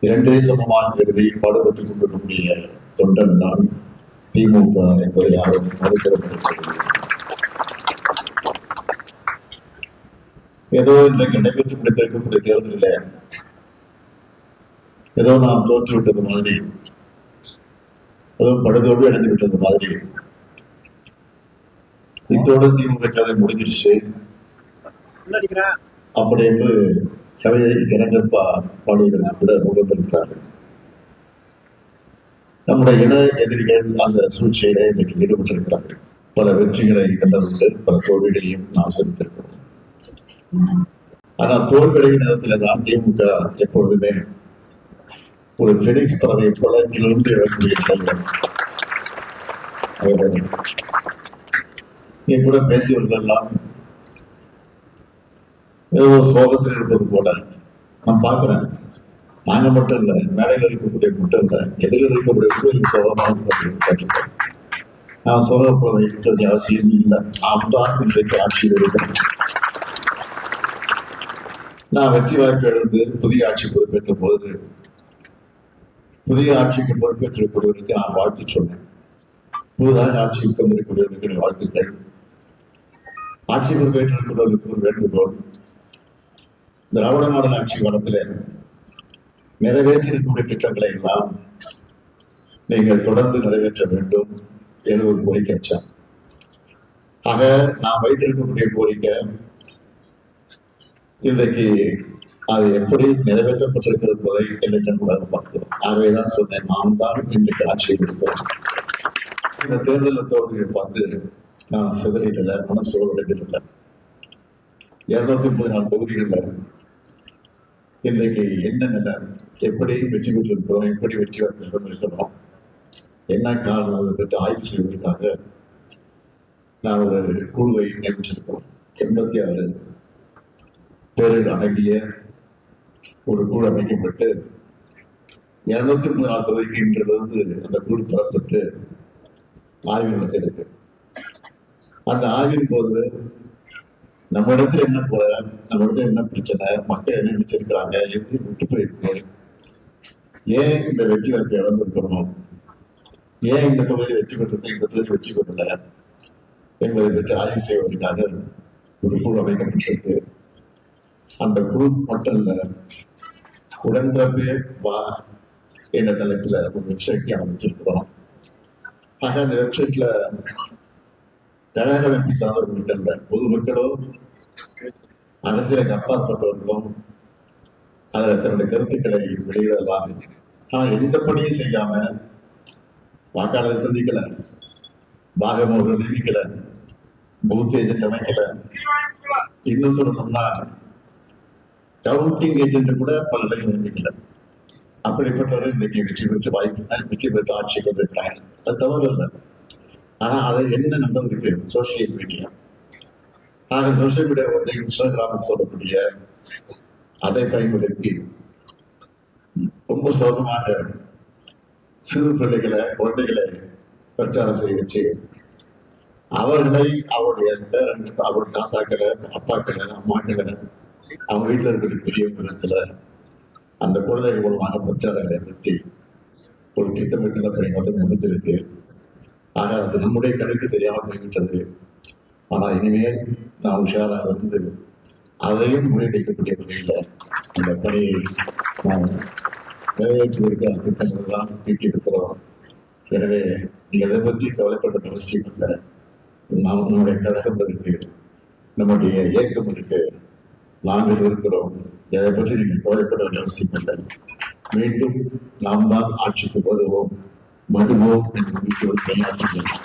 இரண்டே சமமாக கருதி பாடுபட்டுக் கொண்டிருக்கக்கூடிய தொண்டன் தான் திமுக என்பதை யாரும் மறுக்கிறப்படவில்லை. ஏதோ இன்றைக்கு நடைபெற்று முடித்திருக்கக்கூடிய தேர்தலில் ஏதோ நாம் தோற்றுவிட்டது மாதிரி, ஏதோ படுதோடு அடைந்து விட்டது மாதிரி, இத்தோடு திமுக கதை முடிஞ்சிருச்சு அப்படி என்று கவிதை இறங்க பாடுவதற்கு கூட முகந்திருக்கிறார்கள். நம்முடைய இன எதிரிகள் அந்த சூழ்ச்சியிலே இன்றைக்கு ஈடுபட்டிருக்கிறார்கள். பல வெற்றிகளை கண்டதுண்டு, பல தோல்விகளையும் நாம் சந்தித்திருக்கிறோம். ஆனால் தோல்வியடையும் நேரத்தில் தான் திமுக எப்பொழுதுமே ஒரு பெனிக்ஸ் பறவை போல கிளர்ந்து எழக்கூடிய இங்கே கூட பேசியவர்கள் எல்லாம் ஏதோ சோகத்தில் இருப்பது போல நான் பார்க்கிறேன். நாங்க மட்டும் இல்லை, மேடையில் இருக்கக்கூடிய மட்டும் இல்லை, எதிரில் இருக்கக்கூடிய சோகமாக கேட்டிருக்கேன். நான் சோகப்பட வைக்க வேண்டிய அவசியம் இல்லை. நாம் தான் இன்றைக்கு ஆட்சியில் இருக்கிறோம். நான் வெற்றி வாய்ப்பு எழுந்து புதிய ஆட்சி பொறுப்பேற்ற போது புதிய ஆட்சிக்கு பொறுப்பேற்றக்கூடியவருக்கு நான் வாழ்த்து சொன்னேன். புதிதாக ஆட்சிக்கு இருக்கக்கூடியவருக்கு வாழ்த்துக்கள். ஆட்சி பொறுப்பேற்றிருக்கிறவர்களுக்கு ஒரு வேண்டுகோள், திராவிட மாடல் ஆட்சி காலத்தில் நிறைவேற்றிருக்கக்கூடிய திட்டங்களை எல்லாம் நீங்கள் தொடர்ந்து நிறைவேற்ற வேண்டும் என ஒரு கோரிக்கை வச்சார். ஆக நாம் வைத்திருக்கக்கூடிய கோரிக்கை இன்றைக்கு அது எப்படி நிறைவேற்றப்பட்டிருக்கிறது என்பதை இன்றைக்கு கூட பார்க்கிறோம். ஆகவேதான் சொன்னேன், நாம் தான் இன்றைக்கு ஆட்சியில் இருக்கிறோம். இந்த தேர்தல் தோல்வியை பார்த்து நான் சிதறிடல, மனம் சோர்வடைந்திடல. 234 தொகுதிகளில் இன்றைக்கு என்ன நிலை, எப்படி வெற்றி பெற்றிருக்கிறோம், எப்படி வெற்றி இருக்கிறோம், என்ன காரணம் அதை பற்றி ஆய்வு செய்வதற்காக நான் ஒரு குழுவை நியமிச்சிருக்கிறோம். 86 பேர்கள் அடங்கிய ஒரு குழு அமைக்கப்பட்டு 234 தொகுதிக்கு இன்றிலிருந்து அந்த குழு பெறப்பட்டு ஆய்வு நடக்க இருக்கு. அந்த ஆய்வின் போது நம்ம இடத்துல என்ன போல, நம்ம இடத்துல என்ன பிரச்சனை, மக்கள் என்ன நினைச்சிருக்கிறாங்க, எப்படி விட்டு போயிருக்கு, ஏன் இந்த வெற்றி வாய்ப்பை இழந்திருக்கிறோம், ஏன் இந்த தொகுதியை வெற்றி பெற்றிருக்கோம், இந்த தொகுதி வெற்றி பெறல என்பதை பற்றி ஆய்வு செய்வதற்காக ஒரு குழு அமைக்கப்பட்டிருக்கு. அந்த குழு மட்டும் இல்ல, உடன்பிறப்பே வா என்ற தலைப்புல ஒரு வெப்சைட் அமைச்சிருக்கிறோம். ஆக அந்த வெப்சைட்ல கழக அமைப்பு சார்ந்தவர்கள் பொதுமக்களோ அரசியலுக்கு அப்பாற்பட்டவர்களும் அதில் தன்னுடைய கருத்துக்களை வெளியிடலாம். ஆனால் எந்த பணியும் செய்யாம வாக்காளரை சந்திக்கல, பாகமோர்கள் நியமிக்கல, பூத் ஏஜென்ட் அமைக்கல, இன்னும் சொல்லணும்னா கவுண்டிங் ஏஜென்ட் கூட பல இடங்கள் நியமிக்கல. அப்படிப்பட்டவர்கள் இன்னைக்கு வெற்றி பெற்று ஆட்சி கொண்டிருக்கிறாங்க. அது தவறு இல்லை. ஆனா அதை என்ன நடந்திருக்கு, சோசியல் மீடியா. ஆக சோசியல் மீடியா வந்து இன்ஸ்டாகிராம் சொல்லக்கூடிய அதை பயன்படுத்தி ரொம்ப சோகமாக சிறு பிள்ளைகளை, குழந்தைகளை பிரச்சாரம் செய்ய வச்சு அவர்களை அவருடைய பேரன்கள், அவருடைய தாத்தாக்களை, அப்பாக்களை, அம்மாக்களை, அவங்க வீட்டில் இருக்கிற பெரிய விதத்துல அந்த குழந்தைகள் மூலமாக பிரச்சாரங்களை நிறுத்தி ஒரு திட்டமிட்டுள்ள பணி மட்டும் முடிந்திருக்கு. ஆக அது நம்முடைய கணக்கு தெரியாமல் போய்விட்டது. ஆனால் இனிமேல் நாம் உஷாராக வந்து அதையும் முன்னெடுக்கக்கூடிய வகையில் அந்த பணியை நாம் நிறைவேற்றுவதற்கு அந்த திட்டங்கள் தான் தீட்டியிருக்கிறோம். எனவே நீங்கள் எதை பற்றி கவலைப்பட்ட அவசியம் இல்லை. நாம் நம்முடைய கழகம் இருக்கு, நம்முடைய இயக்கம் இருக்கு, நாங்கள் இருக்கிறோம். எதை பற்றி நீங்கள் கவலைப்பட வேண்டிய அவசியம் இல்லை. மீண்டும் நாம் தான் ஆட்சிக்கு வருவோம் என்று கையாற்றுகிறோம்.